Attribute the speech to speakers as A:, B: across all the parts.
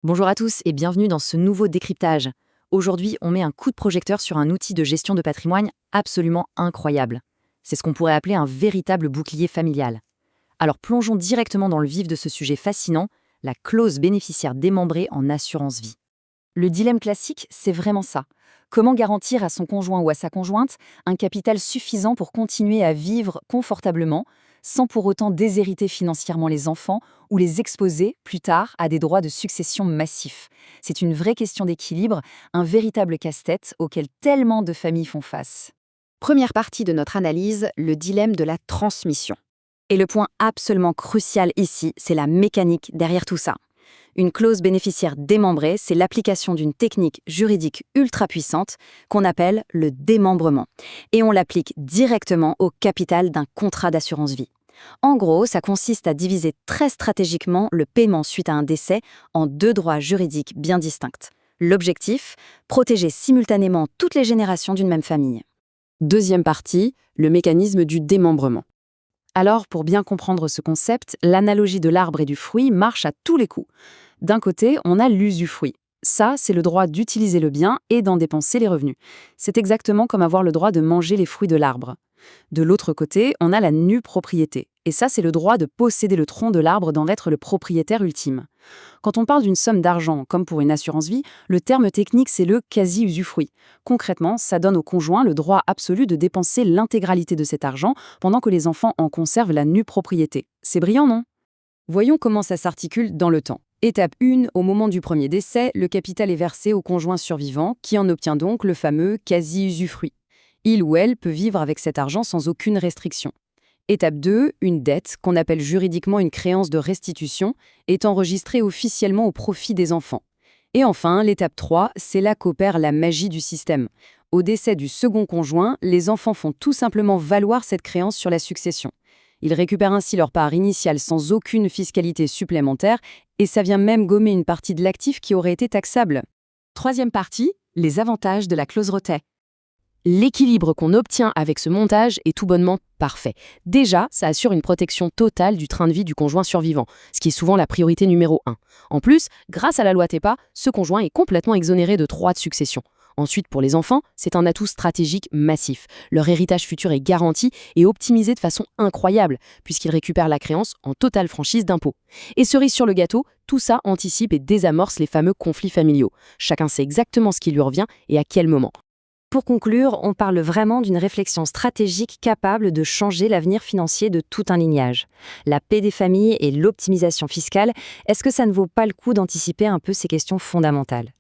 A: Bonjour à tous et bienvenue dans ce nouveau décryptage. Aujourd'hui, on met un coup de projecteur sur un outil de gestion de patrimoine absolument incroyable. C'est ce qu'on pourrait appeler un véritable bouclier familial. Alors plongeons directement dans le vif de ce sujet fascinant, la clause bénéficiaire démembrée en assurance vie. Le dilemme classique, c'est vraiment ça. Comment garantir à son conjoint ou à sa conjointe un capital suffisant pour continuer à vivre confortablement, sans pour autant déshériter financièrement les enfants ou les exposer, plus tard, à des droits de succession massifs. C'est une vraie question d'équilibre, un véritable casse-tête auquel tellement de familles font face.
B: Première partie de notre analyse, le dilemme de la transmission. Et le point absolument crucial ici, c'est la mécanique derrière tout ça. Une clause bénéficiaire démembrée, c'est l'application d'une technique juridique ultra puissante qu'on appelle le démembrement. Et on l'applique directement au capital d'un contrat d'assurance vie. En gros, ça consiste à diviser très stratégiquement le paiement suite à un décès en deux droits juridiques bien distincts. L'objectif, protéger simultanément toutes les générations d'une même famille.
C: Deuxième partie, le mécanisme du démembrement. Alors, pour bien comprendre ce concept, l'analogie de l'arbre et du fruit marche à tous les coups. D'un côté, on a l'usufruit. Ça, c'est le droit d'utiliser le bien et d'en dépenser les revenus. C'est exactement comme avoir le droit de manger les fruits de l'arbre. De l'autre côté, on a la nue propriété. Et ça, c'est le droit de posséder le tronc de l'arbre, d'en être le propriétaire ultime. Quand on parle d'une somme d'argent, comme pour une assurance vie, le terme technique, c'est le quasi-usufruit. Concrètement, ça donne au conjoint le droit absolu de dépenser l'intégralité de cet argent pendant que les enfants en conservent la nue propriété. C'est brillant, non? Voyons comment ça s'articule dans le temps. Étape 1, au moment du premier décès, le capital est versé au conjoint survivant, qui en obtient donc le fameux quasi-usufruit. Il ou elle peut vivre avec cet argent sans aucune restriction. Étape 2, une dette, qu'on appelle juridiquement une créance de restitution, est enregistrée officiellement au profit des enfants. Et enfin, l'étape 3, c'est là qu'opère la magie du système. Au décès du second conjoint, les enfants font tout simplement valoir cette créance sur la succession. Ils récupèrent ainsi leur part initiale sans aucune fiscalité supplémentaire, et ça vient même gommer une partie de l'actif qui aurait été taxable.
B: Troisième partie, les avantages de la clause Rothet. L'équilibre qu'on obtient avec ce montage est tout bonnement parfait. Déjà, ça assure une protection totale du train de vie du conjoint survivant, ce qui est souvent la priorité numéro 1. En plus, grâce à la loi TEPA, ce conjoint est complètement exonéré de droits de succession. Ensuite, pour les enfants, c'est un atout stratégique massif. Leur héritage futur est garanti et optimisé de façon incroyable, puisqu'ils récupèrent la créance en totale franchise d'impôt. Et cerise sur le gâteau, tout ça anticipe et désamorce les fameux conflits familiaux. Chacun sait exactement ce qui lui revient et à quel moment.
A: Pour conclure, on parle vraiment d'une réflexion stratégique capable de changer l'avenir financier de tout un lignage. La paix des familles et l'optimisation fiscale, est-ce que ça ne vaut pas le coup d'anticiper un peu ces questions fondamentales ?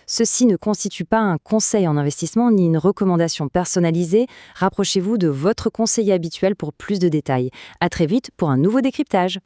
A: Ceci ne constitue pas un conseil en investissement ni une recommandation personnalisée. Rapprochez-vous de votre conseiller habituel pour plus de détails. À très vite pour un nouveau décryptage.